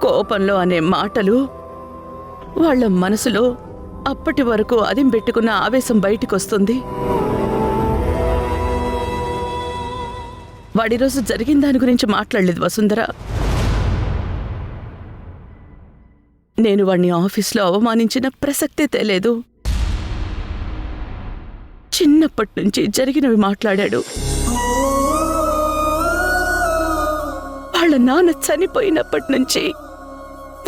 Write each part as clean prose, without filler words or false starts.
కోపంలో అనే మాటలు వాళ్ళ మనసులో అప్పటి వరకు అదిం పెట్టుకున్న ఆవేశం బయటికొస్తుంది. వాడి రోజు జరిగిన దాని గురించి మాట్లాడలేదు వసుంధర. నేను వాడిని ఆఫీస్లో అవమానించిన ప్రసక్తే తేలేదు. చిన్నప్పటి నుంచి జరిగినవి మాట్లాడాడు. వాళ్ళ నాన్న చనిపోయినప్పటి నుంచి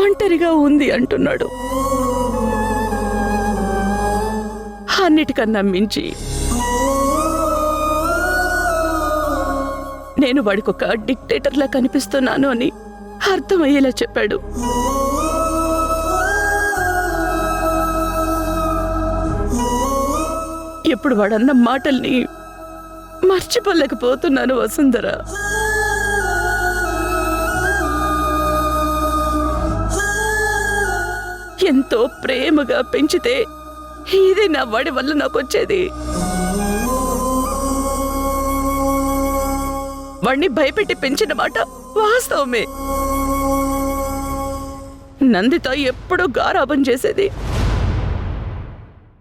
ఒంటరిగా ఉంది అంటున్నాడు. అన్నిటికన్నా మించి నేను వాడికొక డిక్టేటర్లా కనిపిస్తున్నాను అని అర్థమయ్యేలా చెప్పాడు. ఇప్పుడు వాడన్న మాటల్ని మర్చిపోలేకపోతున్నాను వసుంధర. ఎంతో ప్రేమగా పెంచితే ఇదే నా వాడి వల్ల నాకొచ్చేది. వాణ్ణి భయపెట్టి పెంచిన మాట వాస్తవమే. నందిత ఎప్పుడూ గారాబం చేసేది.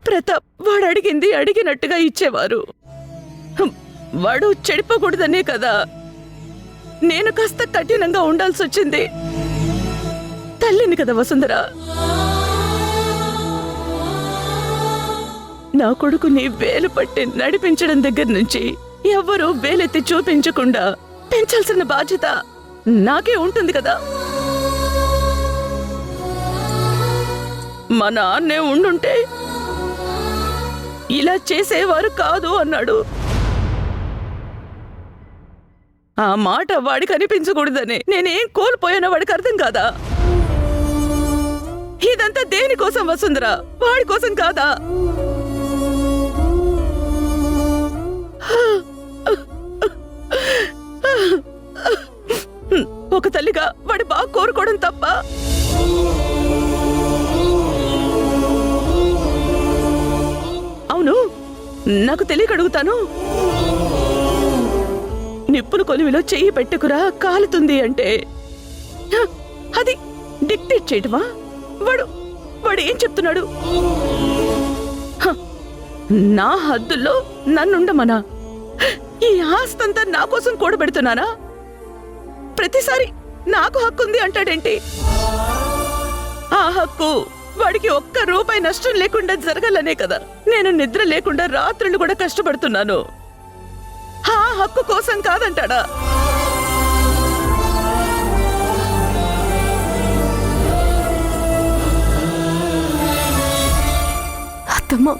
ప్రతాప్ వాడు అడిగింది అడిగినట్టుగా ఇచ్చేవారు. వాడు చెడిపోకూడదనే కదా నేను కాస్త కఠినంగా ఉండాల్సి వచ్చింది. తల్లిని కదా వసుంధర. నా కొడుకుని వేలు పట్టి నడిపించడం దగ్గర నుంచి ఎవ్వరూ వేలెత్తి చూపించకుండా పెంచాల్సిన బాధ్యత నాకే ఉంటుంది కదా. మా నాన్నే ఉండుంటే ఇలా చేసేవారు కాదు అన్నాడు. ఆ మాట వాడికి అనిపించకూడదని నేనేం కోల్పోయానో వాడికి అర్థం కాదా? ఇదంతా దేనికోసం వసుంధర? వాడి కోసం కాదా? ఒక తల్లిగా వాడి బాగా కోరుకోవడం తప్ప అవును, నాకు తెలియక అడుగుతాను. నిప్పులు కొలివిలో చెయ్యి పెట్టుకురా కాలుతుంది అంటే అది డిక్టేట్ చేయటమా? వాడు ఏం చెప్తున్నాడు? నా హద్దుల్లో నన్నుండమనా? ఈ ఆస్తంతా నా కోసం కూడబెడుతున్నానా? ప్రతిసారి నాకు హక్కుంది అంటాడేంటి? ఆ హక్కు వాడికి ఒక్క రూపాయి నష్టం లేకుండా జరగాలనే కదా నేను నిద్ర లేకుండా రాత్రులు కూడా కష్టపడుతున్నాను. ఆ హక్కు కోసం కాదంటాడా? అత్తమ్మ,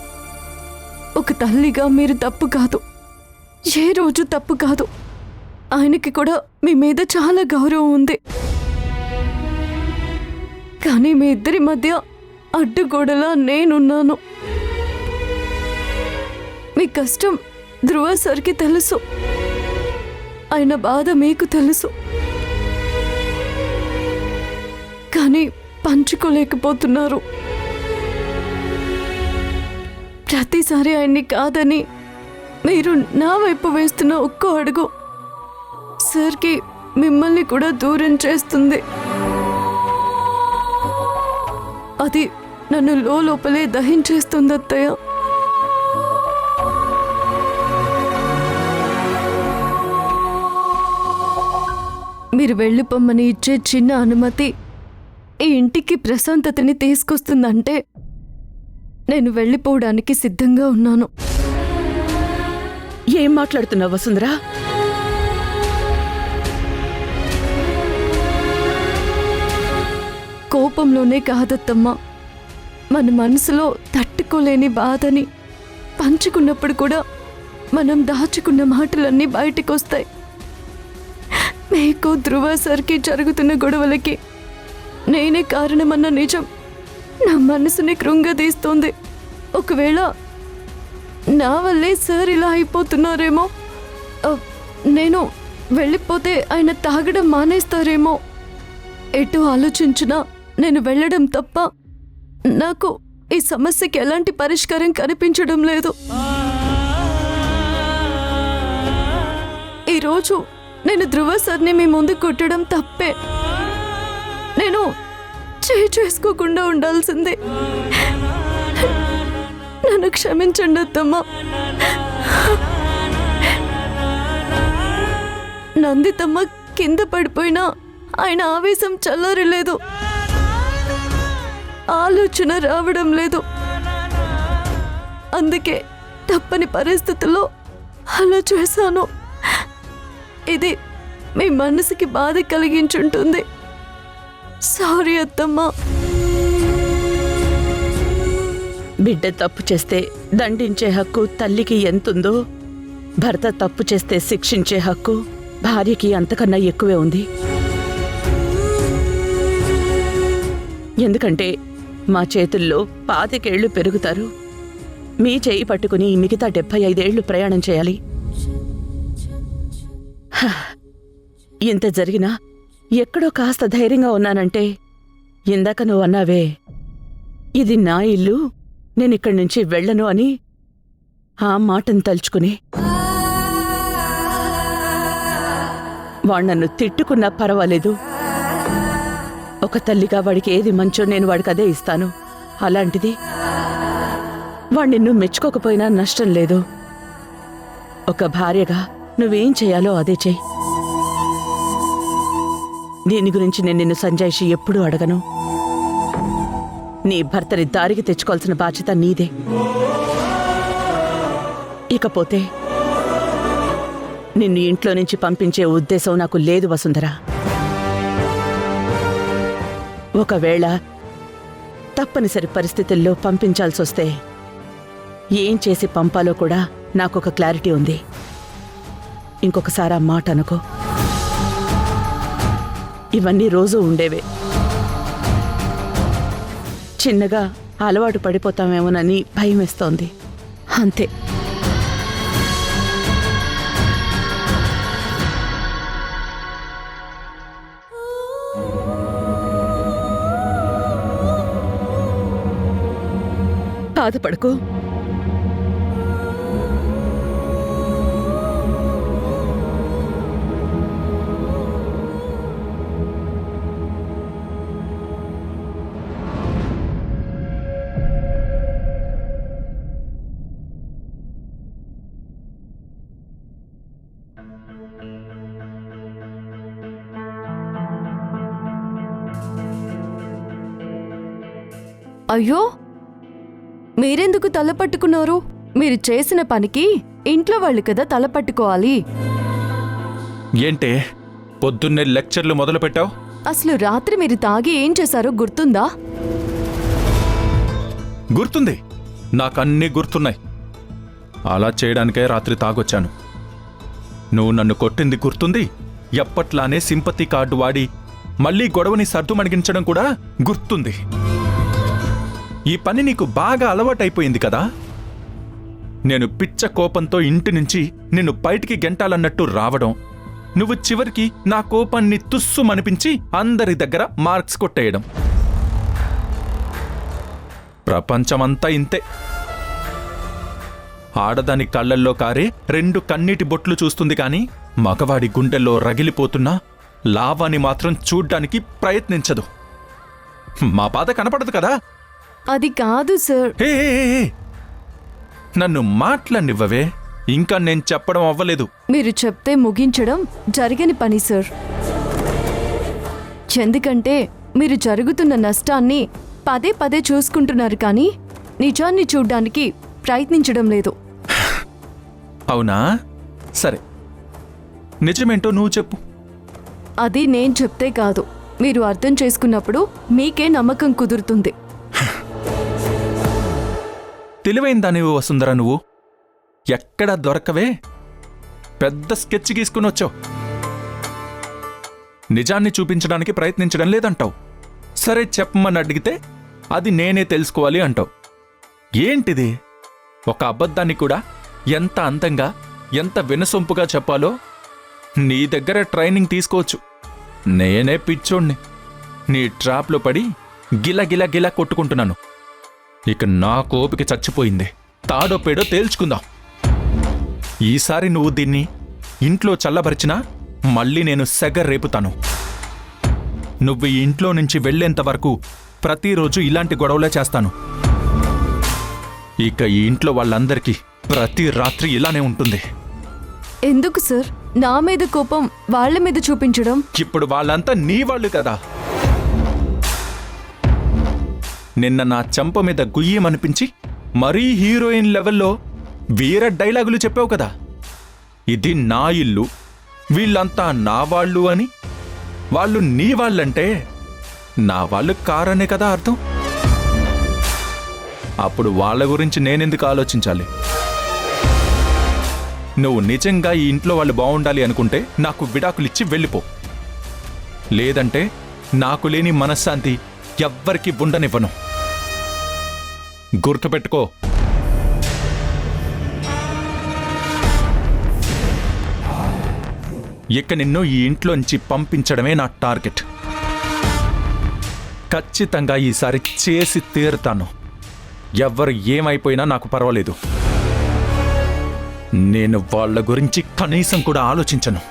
ఒక తల్లిగా మీరు తప్పు కాదు, ఏ రోజు తప్పు కాదు. ఆయనకి కూడా మీ మీద చాలా గౌరవం ఉంది. కానీ మీ ఇద్దరి మధ్య అడ్డుగోడలా నేనున్నాను. మీ కష్టం ధ్రువ సార్కి తెలుసు, ఆయన బాధ మీకు తెలుసు. కానీ పంచుకోలేకపోతున్నారు. ప్రతిసారి ఆయన్ని కాదని మీరు నా వైపు వేస్తున్న ఒక్కో అడుగు సార్కి మిమ్మల్ని కూడా దూరం చేస్తుంది. అది నన్ను లోపలే దహించేస్తుంది అత్తయ్య. మీరు వెళ్ళిపోమ్మని ఇచ్చే చిన్న అనుమతి ఈ ఇంటికి ప్రశాంతతని తీసుకొస్తుందంటే నేను వెళ్ళిపోవడానికి సిద్ధంగా ఉన్నాను. ఏం మాట్లాడుతున్నావు వసుంధర? కోపంలోనే కాదత్తమ్మా, మన మనసులో తట్టుకోలేని బాధని పంచుకున్నప్పుడు కూడా మనం దాచుకున్న మాటలన్నీ బయటకొస్తాయి. మీకు ధ్రువ సార్కి జరుగుతున్న గొడవలకి నేనే కారణమన్న నిజం నా మనసుని కృంగదీస్తోంది. ఒకవేళ నా వల్లే సార్ ఇలా అయిపోతున్నారేమో, నేను వెళ్ళిపోతే ఆయన తాగడం మానేస్తారేమో. ఎటు ఆలోచించినా నేను వెళ్ళడం తప్ప నాకు ఈ సమస్యకి ఎలాంటి పరిష్కారం కనిపించడం లేదు. ఈరోజు నేను ధ్రువ సార్ని మీ ముందు కొట్టడం తప్పే. నేను చేసుకోకుండా ఉండాల్సిందే. నన్ను క్షమించండి అత్తమ్మ. నందితమ్మ కింద పడిపోయినా ఆయన ఆవేశం చల్లారలేదు, ఆలోచన రావడం లేదు. అందుకే తప్పని పరిస్థితుల్లో అలా చేశాను. ఇది మీ మనసుకి బాధ కలిగించుంటుంది. సారీ అత్తమ్మ. బిడ్డ తప్పు చేస్తే దండించే హక్కు తల్లికి ఎంతుందో, భర్త తప్పు చేస్తే శిక్షించే హక్కు భార్యకి అంతకన్నా ఎక్కువే ఉంది. ఎందుకంటే మా చేతుల్లో 25 ఏళ్లు పెరుగుతారు, మీ చేయి పట్టుకుని మిగతా 75 ఏళ్లు ప్రయాణం చేయాలి. ఇంత జరిగినా ఎక్కడో కాస్త ధైర్యంగా ఉన్నానంటే ఇందాక నువ్వు అన్నావే, ఇది నా ఇల్లు, నేనిక్కడి నుంచి వెళ్ళను అని. ఆ మాటను తలుచుకుని వాడు నన్ను తిట్టుకున్నా పర్వాలేదు, ఒక తల్లిగా వాడికి ఏది మంచో నేను వాడికి అదే ఇస్తాను. అలాంటిది వాడు నిన్ను మెచ్చుకోకపోయినా నష్టం లేదు. ఒక భార్యగా నువ్వేం చేయాలో అదే చెయ్యి. దీని గురించి నేను నిన్ను సంజాయిషి ఎప్పుడూ అడగను. నీ భర్తని దారికి తెచ్చుకోవాల్సిన బాధ్యత నీదే. ఇకపోతే నిన్ను ఇంట్లో నుంచి పంపించే ఉద్దేశం నాకు లేదు వసుంధరా. ఒకవేళ తప్పనిసరి పరిస్థితుల్లో పంపించాల్సొస్తే ఏం చేసి పంపాలో కూడా నాకొక క్లారిటీ ఉంది. ఇంకొకసారి ఆ మాట అనుకో. ఇవన్నీ రోజూ ఉండేవే. చిన్నగా అలవాటు పడిపోతామేమోనని భయమేస్తోంది, అంతే. బాధపడకు. అయ్యో, మీరెందుకు తల పట్టుకున్నారు? మీరు చేసిన పనికి ఇంట్లో వాళ్ళు కదా తల పట్టుకోవాలి. ఏంటే పొద్దున్నే లెక్చర్లు మొదలు పెట్టావు? అసలు రాత్రి మీరు తాగి ఏం చేశారో గుర్తుందా? గుర్తుంది, నాకన్నీ గుర్తున్నాయి. అలా చేయడానికే రాత్రి తాగొచ్చాను. నువ్వు నన్ను కొట్టింది గుర్తుంది. ఎప్పట్లానే సింపతి కార్డు వాడి మళ్ళీ గొడవని సర్దుమణిగించడం కూడా గుర్తుంది. ఈ పని నీకు బాగా అలవాటైపోయింది కదా. నేను పిచ్చ కోపంతో ఇంటి నుంచి నిన్ను బయటికి గెంటాలన్నట్టు రావడం, నువ్వు చివరికి నా కోపాన్ని తుస్సుమనిపించి అందరి దగ్గర మార్క్స్ కొట్టేయడం. ప్రపంచమంతా ఇంతే. ఆడదాని కళ్ళల్లో కారే 2 కన్నీటి బొట్లు చూస్తుంది కాని మగవాడి గుండెల్లో రగిలిపోతున్నా లావాని మాత్రం చూడ్డానికి ప్రయత్నించదు. మా బాధ కనపడదు కదా. అది కాదు సార్. హే, నన్ను మాట్లాడినివ్వవే. ఇంకా నేను చెప్పడం అవ్వలేదు. మీరు చెప్తే ముగించడం జరగని పని సార్. ఎందుకంటే మీరు జరుగుతున్న నష్టాన్ని పదే పదే చూసుకుంటున్నారు కానీ నిజాన్ని చూడ్డానికి ప్రయత్నించడం లేదు. అవునా? సరే, నిజమేంటో నువ్వు చెప్పు. అది నేను చెప్తే కాదు, మీరు అర్థం చేసుకున్నప్పుడు మీకే నమ్మకం కుదురుతుంది. తెలివైందానివి వసుంధరా నువ్వు. ఎక్కడా దొరకవే, పెద్ద స్కెచ్ గీసుకుని వచ్చావు. నిజాన్ని చూపించడానికి ప్రయత్నించడం లేదంటావు. సరే చెప్పమని అడిగితే అది నేనే తెలుసుకోవాలి అంటావు. ఏంటిది? ఒక అబద్ధాన్ని కూడా ఎంత అందంగా, ఎంత వినసొంపుగా చెప్పాలో నీ దగ్గర ట్రైనింగ్ తీసుకోవచ్చు. నేనే పిచ్చోణ్ణి నీ ట్రాప్లో పడి గిల గిల గిల కొట్టుకుంటున్నాను. ఇక నా కోపిక చచ్చిపోయింది. తాడో పేడో తేల్చుకుందాం. ఈసారి నువ్వు దీన్ని ఇంట్లో చల్లబరిచినా మళ్ళీ నేను సెగ రేపుతాను. నువ్వు ఈ ఇంట్లో నుంచి వెళ్లేంత వరకు ప్రతిరోజు ఇలాంటి గొడవలే చేస్తాను. ఇక ఈ ఇంట్లో వాళ్ళందరికీ ప్రతి రాత్రి ఇలానే ఉంటుంది. ఎందుకు సార్ నా మీద కోపం వాళ్ళ మీద చూపించడం? ఇప్పుడు వాళ్ళంతా నీ వాళ్ళు కదా. నిన్న నా చెంప మీద గుయ్యమనిపించి మరీ హీరోయిన్ లెవెల్లో వీర డైలాగులు చెప్పావు కదా. ఇది నా ఇల్లు, వీళ్ళంతా నా వాళ్ళు అని. వాళ్ళు నీ వాళ్ళంటే నా వాళ్ళు కారనే కదా అర్థం. అప్పుడు వాళ్ళ గురించి నేనెందుకు ఆలోచించాలి? నువ్వు నిజంగా ఈ ఇంట్లో వాళ్ళు బాగుండాలి అనుకుంటే నాకు విడాకులిచ్చి వెళ్ళిపో. లేదంటే నాకు లేని మనశ్శాంతి ఎవ్వరికి ఉండనివ్వను. గుర్తుపెట్టుకో. ఇక నిన్ను ఈ ఇంట్లోంచి పంపించడమే నా టార్గెట్. ఖచ్చితంగా ఈసారి చేసి తీరుతాను. ఎవ్వరు ఏమైపోయినా నాకు పర్వాలేదు. నేను వాళ్ళ గురించి కనీసం కూడా ఆలోచించను.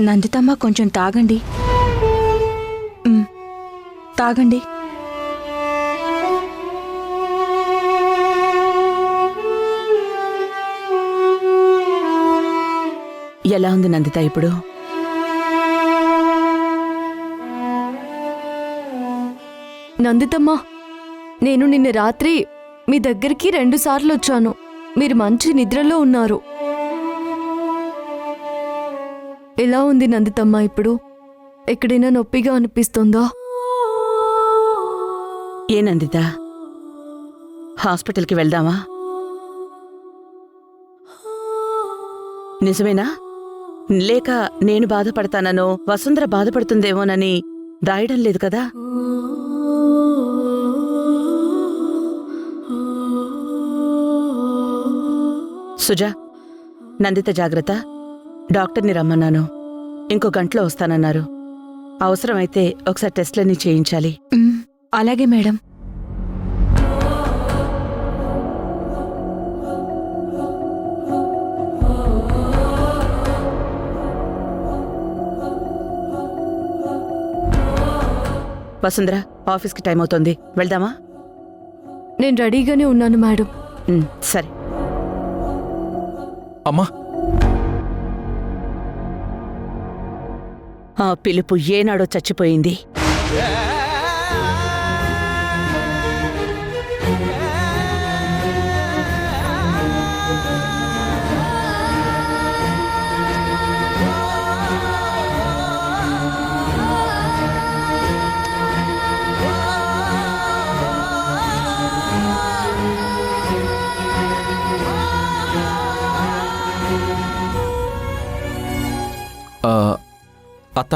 నందితమ్మ కొంచెం తాగండి. తాగండి. ఎలా ఉంది నందిత ఇప్పుడు? నందితమ్మా, నేను నిన్న రాత్రి మీ దగ్గరికి 2 సార్లు వచ్చాను. మీరు మంచి నిద్రలో ఉన్నారు. ఎలా ఉంది నందితమ్మా ఇప్పుడు? ఎక్కడైనా నొప్పిగా అనిపిస్తుందా? ఏ నందిత, హాస్పిటల్కి వెళ్దామా? నిజమేనా? లేక నేను బాధపడతాననో వసుంధర బాధపడుతుందేమోనని దాయడం లేదు కదా? సుజా, నందిత జాగ్రత్త. డాక్టర్ని రమ్మన్నాను. ఇంకో గంటలో వస్తానన్నారు. అవసరమైతే ఒకసారి టెస్ట్లన్నీ చేయించాలి. అలాగే మేడం. వసుంధర, ఆఫీస్కి టైం అవుతోంది, వెళ్దామా? నేను రెడీగానే ఉన్నాను మేడం. సరే. అమ్మా, ఆ పిలుపు ఏనాడో చచ్చిపోయింది. అత్త,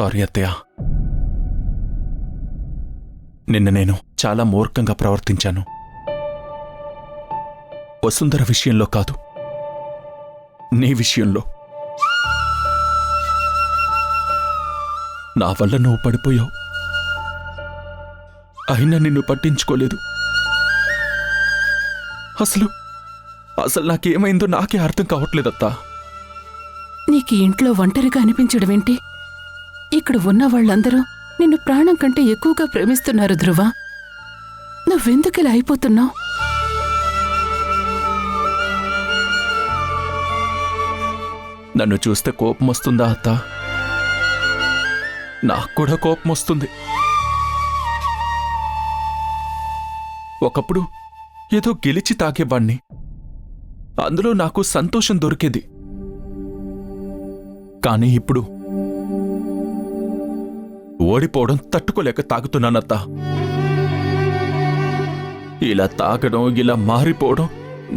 సారీ అత్తయ్య. నిన్న నేను చాలా మూర్ఖంగా ప్రవర్తించాను. వసుంధర విషయంలో కాదు, నీ విషయంలో. నా వల్ల నువ్వు పడిపోయావు, అయినా నిన్ను పట్టించుకోలేదు. అసలు నాకేమైందో నాకే అర్థం కావట్లేదత్తా. నీకు ఇంట్లో ఒంటరిగా అనిపించడమేంటి? ఇక్కడ ఉన్న వాళ్ళందరూ నిన్ను ప్రాణం కంటే ఎక్కువగా ప్రేమిస్తున్నారు ధ్రువ. నువ్వెందుకిలా అయిపోతున్నావు? నన్ను చూస్తే కోపం వస్తుందా అత్తా? నాకు కూడా కోపం వస్తుంది. ఒకప్పుడు ఏదో గెలిచి తాగేవాణ్ణి, అందులో నాకు సంతోషం దొరికేది. కానీ ఇప్పుడు ఓడిపోవడం తట్టుకోలేక తాగుతున్నానత్తా. ఇలా తాగడం, ఇలా మారిపోవడం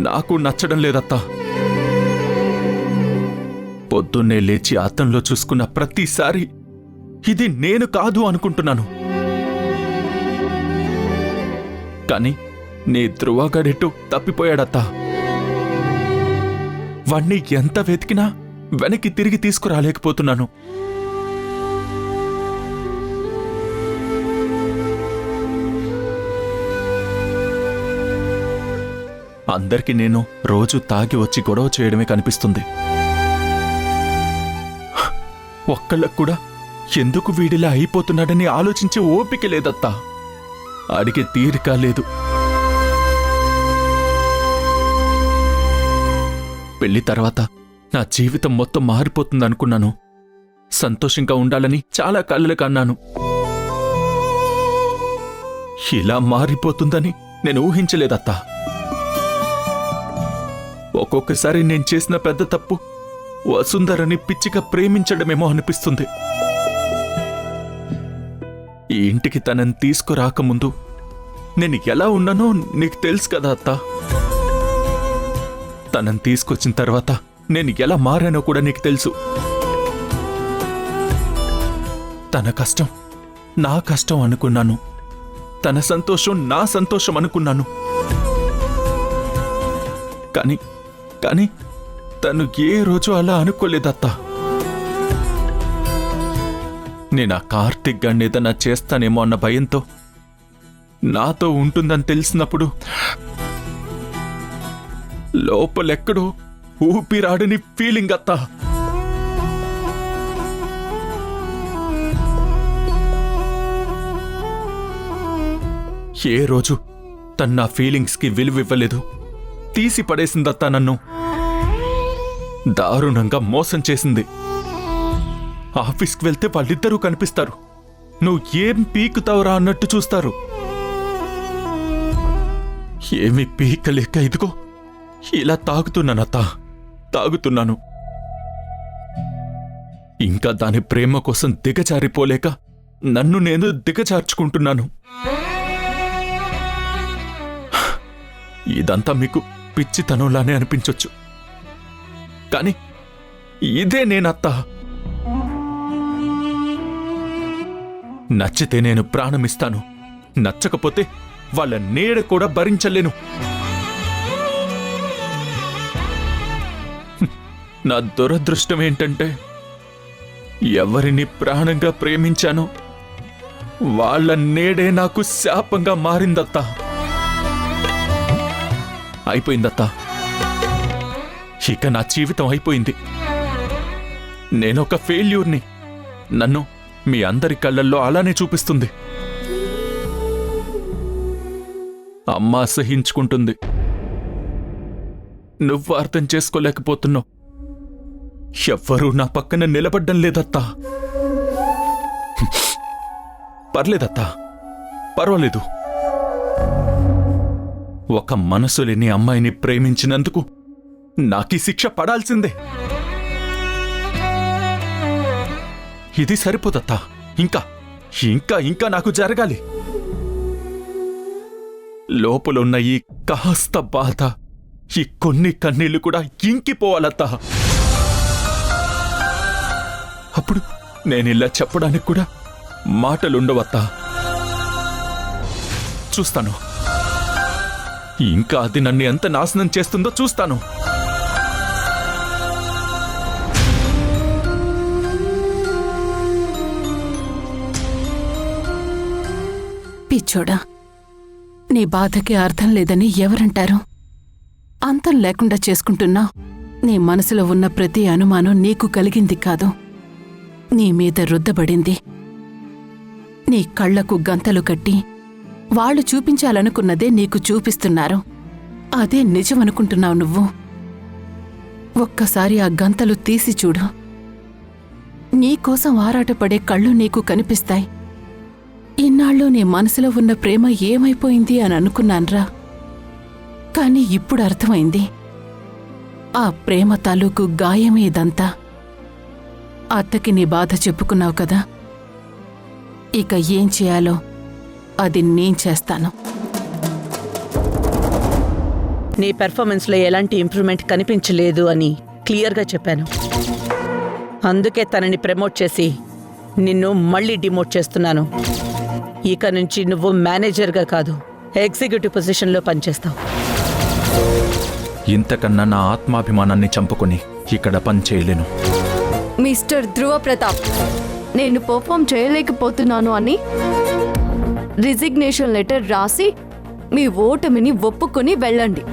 నాకు నచ్చడం లేదత్తా. పొద్దున్నే లేచి అద్దంలో చూసుకున్న ప్రతిసారి ఇది నేను కాదు అనుకుంటున్నాను. కాని నీ ధ్రువగాడెట్టు తప్పిపోయాడత్తా. వాణ్ణి ఎంత వెతికినా వెనక్కి తిరిగి తీసుకురాలేకపోతున్నాను. అందరికీ నేను రోజు తాగి వచ్చి గొడవ చేయడమే కనిపిస్తుంది. ఒక్కళ్ళకు కూడా ఎందుకు వీడిలా అయిపోతున్నాడని ఆలోచించే ఓపిక లేదత్తా. అడిగే తీరిక లేదు. పెళ్లి తర్వాత నా జీవితం మొత్తం మారిపోతుందనుకున్నాను. సంతోషంగా ఉండాలని చాలా కలలు కన్నాను. ఇలా మారిపోతుందని నేను ఊహించలేదత్తా. ఒక్కొక్కసారి నేను చేసిన పెద్ద తప్పు వసుంధరని పిచ్చిగా ప్రేమించడమేమో అనిపిస్తుంది. ఈ ఇంటికి తనని తీసుకురాకముందు నేను ఎలా ఉన్నానో నీకు తెలుసు కదా అత్తా. తనని తీసుకొచ్చిన తర్వాత నేను ఎలా మారానో కూడా నీకు తెలుసు. తన కష్టం నా కష్టం అనుకున్నాను, తన సంతోషం నా సంతోషం అనుకున్నాను. కానీ తను ఏ రోజు అలా అనుకోలేదత్తా. నేను ఆ కార్తిక్ గాన్ని ఏదన్నా చేస్తానేమో అన్న భయంతో నాతో ఉంటుందని తెలిసినప్పుడు లోపలెక్కడో ఊపిరాడని ఫీలింగ్ అత్తా. ఏ రోజు తన నా ఫీలింగ్స్కి విలువివ్వలేదు, తీసి పడేసిందత్తా. నన్ను దారుణంగా మోసం చేసింది. ఆఫీస్కి వెళ్తే వాళ్ళిద్దరూ కనిపిస్తారు. నువ్వు ఏం పీకుతావురా అన్నట్టు చూస్తారు. ఏమి పీకలేక ఇదిగో ఇలా తాగుతున్నానత్తా, తాగుతున్నాను. ఇంకా దాని ప్రేమ కోసం దిగజారిపోలేక నన్ను నేను దిగజార్చుకుంటున్నాను. ఇదంతా మీకు పిచ్చితనంలానే అనిపించొచ్చు, కానీ ఇదే నేనత్తా. నచ్చితే నేను ప్రాణమిస్తాను, నచ్చకపోతే వాళ్ళ నీడ కూడా భరించలేను. నా దురదృష్టం ఏంటంటే ఎవరిని ప్రాణంగా ప్రేమించానో వాళ్ళ నీడే నాకు శాపంగా మారిందత్తా. అయిపోయిందత్తా, ఇక నా జీవితం అయిపోయింది. నేనొక ఫెయిల్యూర్ని. నన్ను మీ అందరి కళ్ళల్లో అలానే చూపిస్తుంది. అమ్మ అసహించుకుంటుంది. నువ్వు అర్థం చేసుకోలేకపోతున్నావు. ఎవ్వరూ నా పక్కన నిలబడ్డం లేదత్తా. పర్లేదత్తా, పర్వాలేదు. ఒక మనసు లేని అమ్మాయిని ప్రేమించినందుకు నాకీ శిక్ష పడాల్సిందే. ఇది సరిపోదత్తా. ఇంకా ఇంకా ఇంకా నాకు జరగాలి. లోపలున్న ఈ కాస్త బాధ, ఈ కొన్ని కన్నీళ్లు కూడా ఇంకిపోవాలత్తా. నేనిలా చెప్పడానికి కూడా మాటలుండవత్తా. చూస్తాను, ఇంకా అది నన్ను ఎంత నాశనం చేస్తుందో చూస్తాను. పిచ్చోడా, నీ బాధకి అర్థం లేదని ఎవరంటారు? అంతం లేకుండా చేసుకుంటున్నా. నీ మనసులో ఉన్న ప్రతి అనుమానం నీకు కలిగింది కాదు, నీ మీద రుద్దబడింది. నీ కళ్లకు గంతలు కట్టి వాళ్ళు చూపించాలనుకున్నదే నీకు చూపిస్తున్నారు. అదే నిజమనుకుంటున్నావు నువ్వు. ఒక్కసారి ఆ గంతలు తీసి చూడు. నీకోసం ఆరాటపడే కళ్ళు నీకు కనిపిస్తాయి. ఇన్నాళ్ళు నీ మనసులో ఉన్న ప్రేమ ఏమైపోయింది అని అనుకున్నాన్రా. కాని ఇప్పుడు అర్థమైంది, ఆ ప్రేమ తాలూకు గాయమే ఇదంతా. అత్తకి నీ బాధ చెప్పుకున్నావు కదా, ఇక ఏం చేయాలో అది నేను చేస్తాను. నీ పెర్ఫార్మెన్స్లో ఎలాంటి ఇంప్రూవ్మెంట్ కనిపించలేదు అని క్లియర్గా చెప్పాను. అందుకే తనని ప్రమోట్ చేసి నిన్ను మళ్ళీ డిమోట్ చేస్తున్నాను. ఇక నుంచి నువ్వు మేనేజర్గా కాదు, ఎగ్జిక్యూటివ్ పొజిషన్లో పనిచేస్తావు. ఇంతకన్నా నా ఆత్మాభిమానాన్ని చంపుకొని ఇక్కడ పని చేయలేను. మిస్టర్ ధ్రువ ప్రతాప్, నేను పర్ఫామ్ చేయలేకపోతున్నాను అని రిజిగ్నేషన్ లెటర్ రాసి మీ ఓటమిని ఒప్పుకొని వెళ్ళండి.